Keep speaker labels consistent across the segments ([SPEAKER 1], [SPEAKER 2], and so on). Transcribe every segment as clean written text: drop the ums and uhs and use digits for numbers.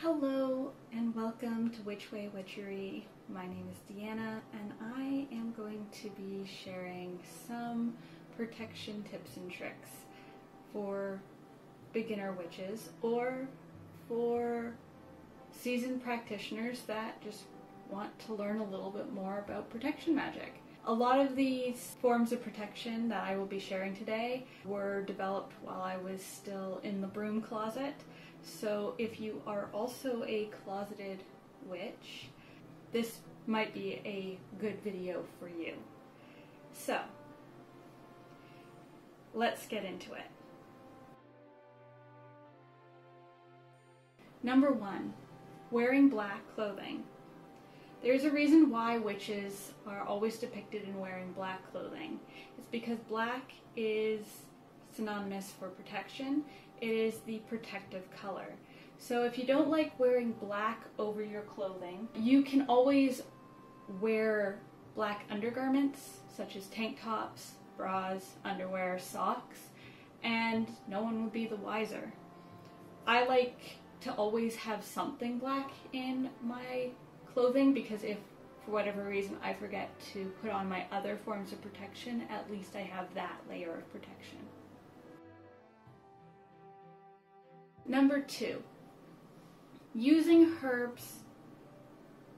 [SPEAKER 1] Hello and welcome to Which Way Witchery. My name is Deanna and I am going to be sharing some protection tips and tricks for beginner witches or for seasoned practitioners that just want to learn a little bit more about protection magic. A lot of these forms of protection that I will be sharing today were developed while I was still in the broom closet. So if you are also a closeted witch, this might be a good video for you. So, let's get into it. Number 1, wearing black clothing. There's a reason why witches are always depicted in wearing black clothing. It's because black is synonymous for protection. It is the protective color. So if you don't like wearing black over your clothing, you can always wear black undergarments, such as tank tops, bras, underwear, socks, and no one would be the wiser. I like to always have something black in my clothing because if for whatever reason I forget to put on my other forms of protection, at least I have that layer of protection. Number 2, using herbs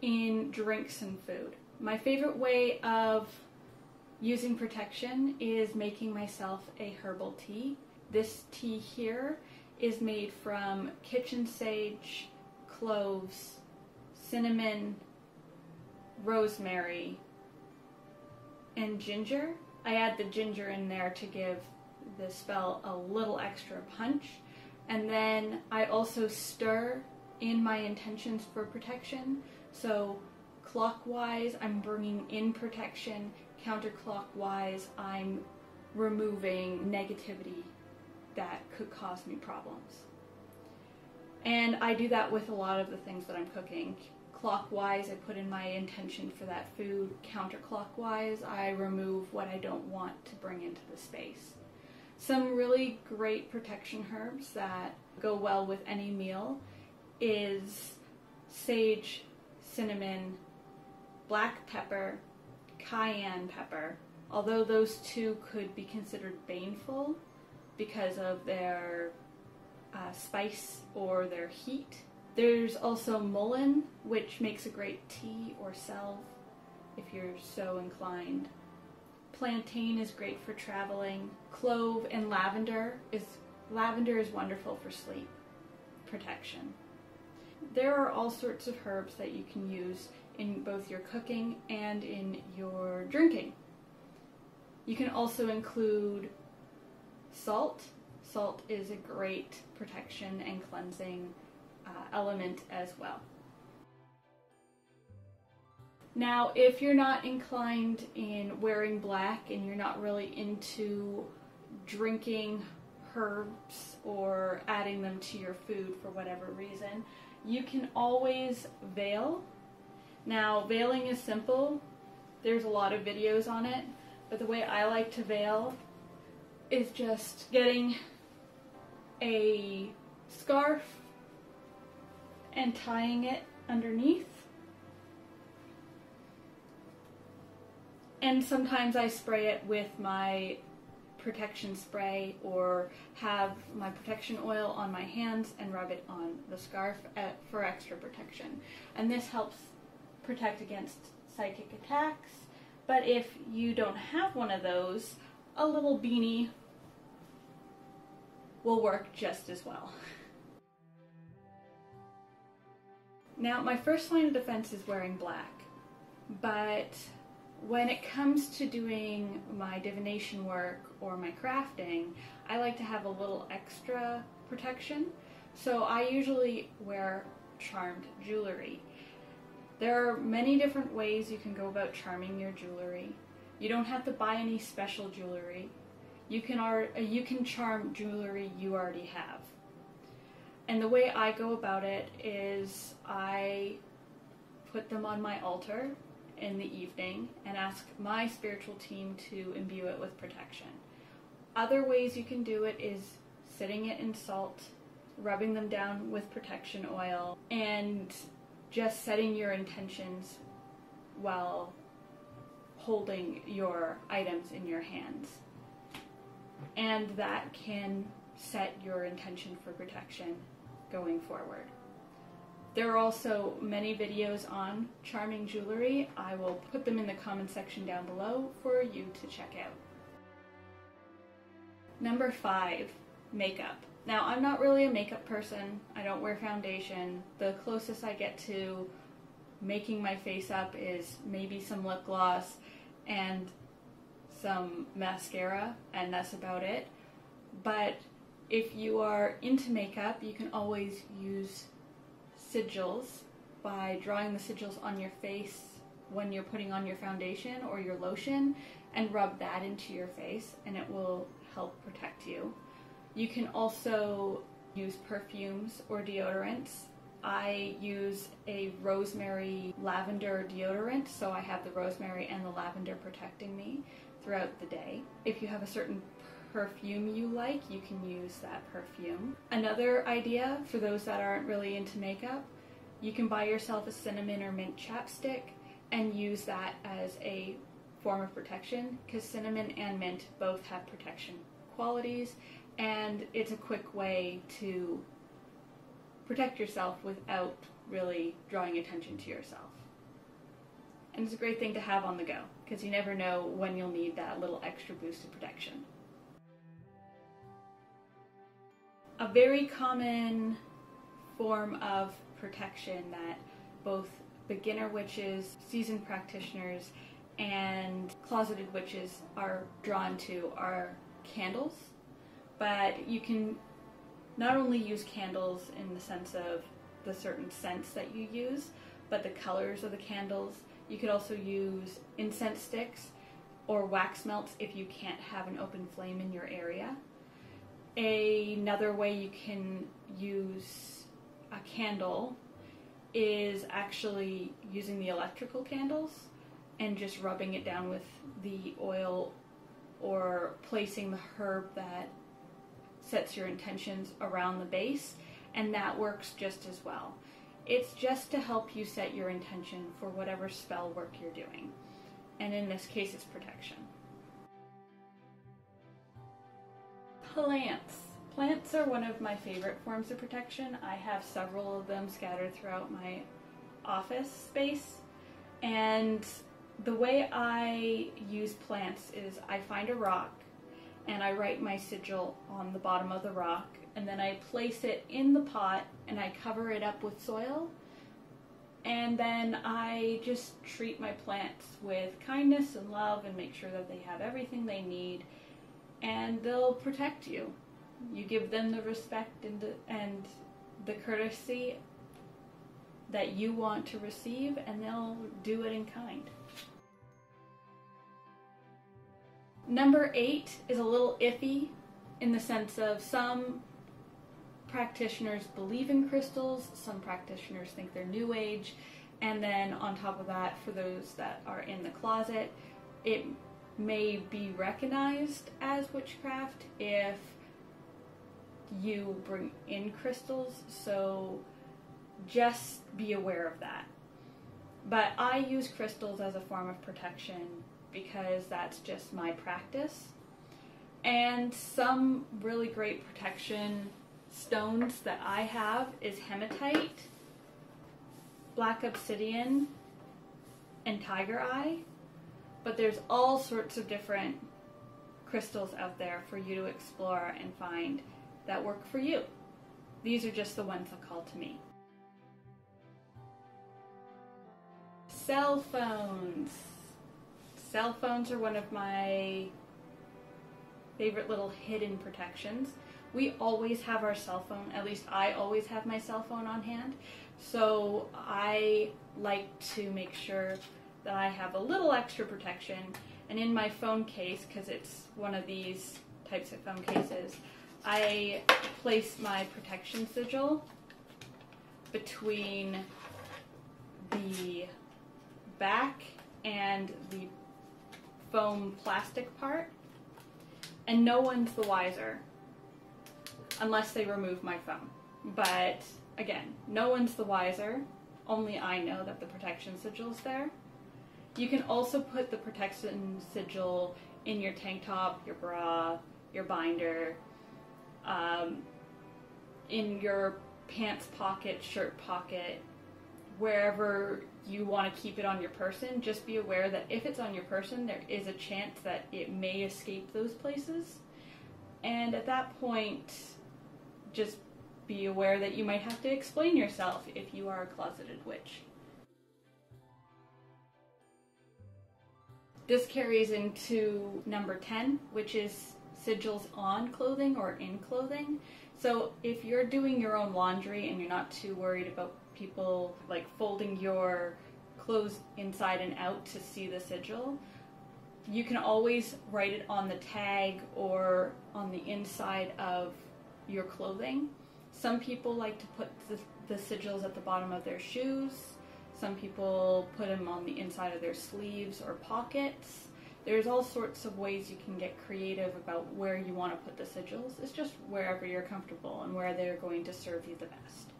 [SPEAKER 1] in drinks and food. My favorite way of using protection is making myself a herbal tea. This tea here is made from kitchen sage, cloves, cinnamon, rosemary, and ginger. I add the ginger in there to give the spell a little extra punch. And then I also stir in my intentions for protection. So clockwise, I'm bringing in protection. Counterclockwise, I'm removing negativity that could cause me problems. And I do that with a lot of the things that I'm cooking. Clockwise, I put in my intention for that food. Counterclockwise, I remove what I don't want to bring into the space. Some really great protection herbs that go well with any meal is sage, cinnamon, black pepper, cayenne pepper, although those two could be considered baneful because of their spice or their heat. There's also mullein, which makes a great tea or salve if you're so inclined. Plantain is great for traveling. Clove and lavender is wonderful for sleep protection. There are all sorts of herbs that you can use in both your cooking and in your drinking. You can also include salt. Salt is a great protection and cleansing element as well. Now, if you're not inclined in wearing black and you're not really into drinking herbs or adding them to your food for whatever reason, you can always veil. Now, veiling is simple. There's a lot of videos on it, but the way I like to veil is just getting a scarf and tying it underneath. And sometimes I spray it with my protection spray or have my protection oil on my hands and rub it on the scarf for extra protection. And this helps protect against psychic attacks. But if you don't have one of those, a little beanie will work just as well. Now, my first line of defense is wearing black, but when it comes to doing my divination work or my crafting, I like to have a little extra protection. So I usually wear charmed jewelry. There are many different ways you can go about charming your jewelry. You don't have to buy any special jewelry. You can charm jewelry you already have. And the way I go about it is I put them on my altar in the evening and ask my spiritual team to imbue it with protection. Other ways you can do it is sitting it in salt rubbing them down with protection oil, and just setting your intentions while holding your items in your hands. And that can set your intention for protection going forward. There are also many videos on charming jewelry. I will put them in the comment section down below for you to check out. Number 5, makeup. Now, I'm not really a makeup person. I don't wear foundation. The closest I get to making my face up is maybe some lip gloss and some mascara, and that's about it. But if you are into makeup, you can always use sigils by drawing the sigils on your face when you're putting on your foundation or your lotion, and rub that into your face, and it will help protect you. You can also use perfumes or deodorants. I use a rosemary lavender deodorant, so I have the rosemary and the lavender protecting me throughout the day. If you have a certain perfume you like, you can use that perfume. Another idea for those that aren't really into makeup, you can buy yourself a cinnamon or mint chapstick and use that as a form of protection, because cinnamon and mint both have protection qualities, and it's a quick way to protect yourself without really drawing attention to yourself. And it's a great thing to have on the go, because you never know when you'll need that little extra boost of protection. A very common form of protection that both beginner witches, seasoned practitioners, and closeted witches are drawn to are candles. But you can not only use candles in the sense of the certain scents that you use, but the colors of the candles. You could also use incense sticks or wax melts if you can't have an open flame in your area. Another way you can use a candle is actually using the electrical candles and just rubbing it down with the oil, or placing the herb that sets your intentions around the base, and that works just as well. It's just to help you set your intention for whatever spell work you're doing, and in this case it's protection. Plants. Plants are one of my favorite forms of protection. I have several of them scattered throughout my office space, and the way I use plants is I find a rock and I write my sigil on the bottom of the rock, and then I place it in the pot and I cover it up with soil, and then I just treat my plants with kindness and love and make sure that they have everything they need, and they'll protect you. You give them the respect and the courtesy that you want to receive, and they'll do it in kind. Number 8 is a little iffy in the sense of some practitioners believe in crystals, some practitioners think they're new age, and then on top of that, for those that are in the closet, it may be recognized as witchcraft if you bring in crystals, so just be aware of that. But I use crystals as a form of protection because that's just my practice. And some really great protection stones that I have is hematite, black obsidian, and tiger eye. But there's all sorts of different crystals out there for you to explore and find that work for you. These are just the ones that call to me. Cell phones. Cell phones are one of my favorite little hidden protections. We always have our cell phone, at least I always have my cell phone on hand, so I like to make sure that I have a little extra protection. And in my phone case, because it's one of these types of phone cases, I place my protection sigil between the back and the foam plastic part, and no one's the wiser unless they remove my phone. But again, no one's the wiser. Only I know that the protection sigil's there. You can also put the protection sigil in your tank top, your bra, your binder, in your pants pocket, shirt pocket, wherever you want to keep it on your person. Just be aware that if it's on your person, there is a chance that it may escape those places. And at that point, just be aware that you might have to explain yourself if you are a closeted witch. This carries into number 10, which is sigils on clothing or in clothing. So if you're doing your own laundry and you're not too worried about people like folding your clothes inside and out to see the sigil, you can always write it on the tag or on the inside of your clothing. Some people like to put the sigils at the bottom of their shoes. Some people put them on the inside of their sleeves or pockets. There's all sorts of ways you can get creative about where you want to put the sigils. It's just wherever you're comfortable and where they're going to serve you the best.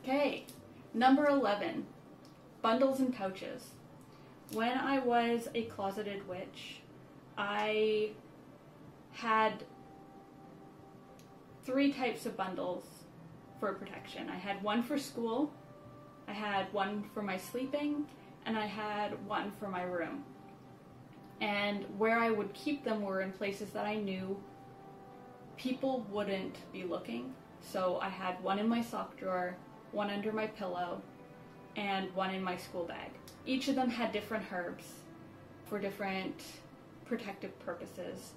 [SPEAKER 1] Okay, number 11, bundles and pouches. When I was a closeted witch, I had 3 types of bundles for protection. I had one for school, I had one for my sleeping, and I had one for my room. And where I would keep them were in places that I knew people wouldn't be looking. So I had one in my sock drawer, one under my pillow, and one in my school bag. Each of them had different herbs for different protective purposes.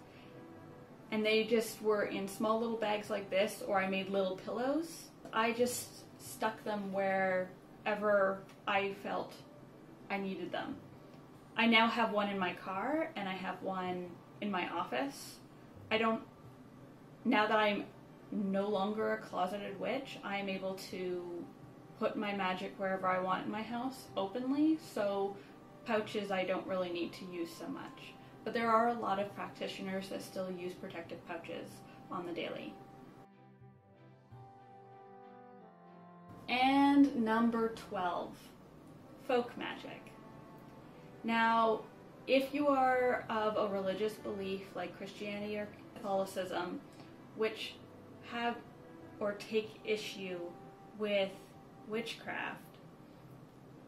[SPEAKER 1] And they just were in small little bags like this, or I made little pillows. I just stuck them wherever I felt I needed them. I now have one in my car, and I have one in my office. Now that I'm no longer a closeted witch, I am able to put my magic wherever I want in my house openly, so pouches I don't really need to use so much. But there are a lot of practitioners that still use protective pouches on the daily. And number 12, folk magic. Now, if you are of a religious belief like Christianity or Catholicism, which have or take issue with witchcraft,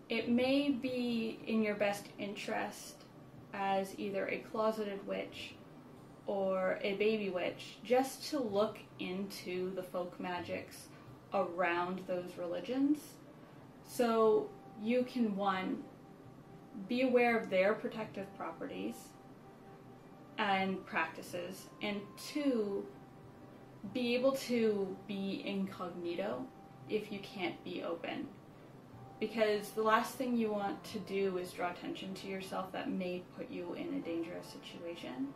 [SPEAKER 1] it may be in your best interest as either a closeted witch or a baby witch just to look into the folk magics around those religions. So you can, 1, be aware of their protective properties and practices, and 2, be able to be incognito if you can't be open. Because the last thing you want to do is draw attention to yourself that may put you in a dangerous situation.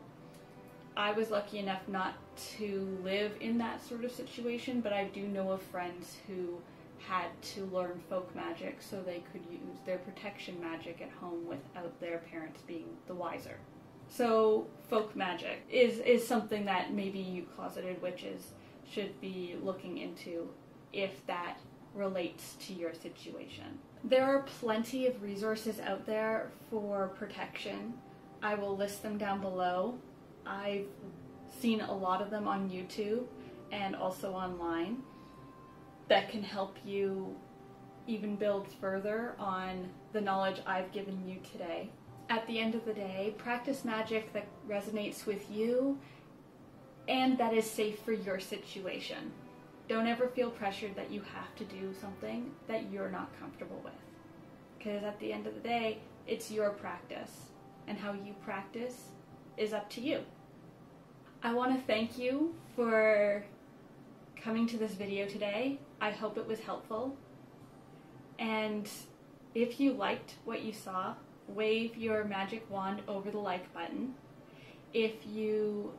[SPEAKER 1] I was lucky enough not to live in that sort of situation, but I do know of friends who had to learn folk magic so they could use their protection magic at home without their parents being the wiser. So folk magic is something that maybe you closeted witches should be looking into if that relates to your situation. There are plenty of resources out there for protection. I will list them down below. I've seen a lot of them on YouTube and also online that can help you even build further on the knowledge I've given you today. At the end of the day, practice magic that resonates with you and that is safe for your situation. Don't ever feel pressured that you have to do something that you're not comfortable with. Because at the end of the day, it's your practice, and how you practice is up to you. I want to thank you for coming to this video today. I hope it was helpful. And if you liked what you saw, wave your magic wand over the like button. If you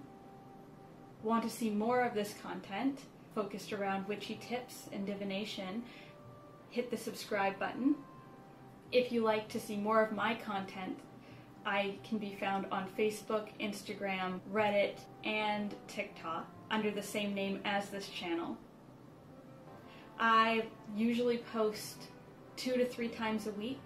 [SPEAKER 1] want to see more of this content focused around witchy tips and divination, hit the subscribe button. If you like to see more of my content, I can be found on Facebook, Instagram, Reddit, and TikTok. under the same name as this channel. I usually post 2 to 3 times a week,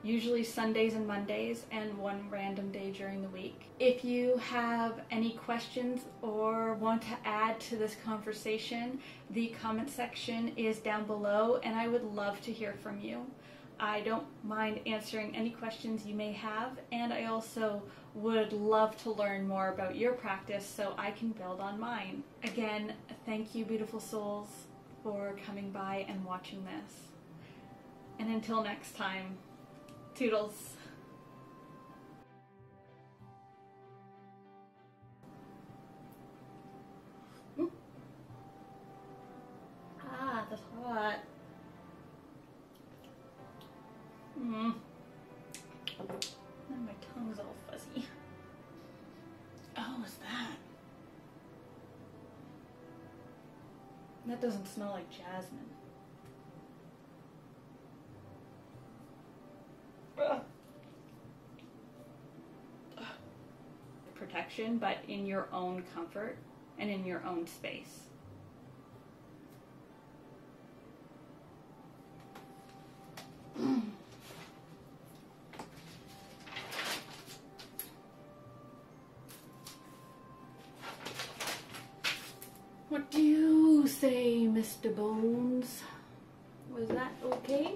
[SPEAKER 1] usually Sundays and Mondays, and one random day during the week. If you have any questions or want to add to this conversation, the comment section is down below, and I would love to hear from you. I don't mind answering any questions you may have, and I also would love to learn more about your practice so I can build on mine. Again, thank you, beautiful souls, for coming by and watching this. And until next time, toodles. Ah, that's hot. Now my tongue's all fuzzy. Oh, what's that? That doesn't smell like jasmine. Protection, but in your own comfort and in your own space. What do you say, Mr. Bones? Was that okay?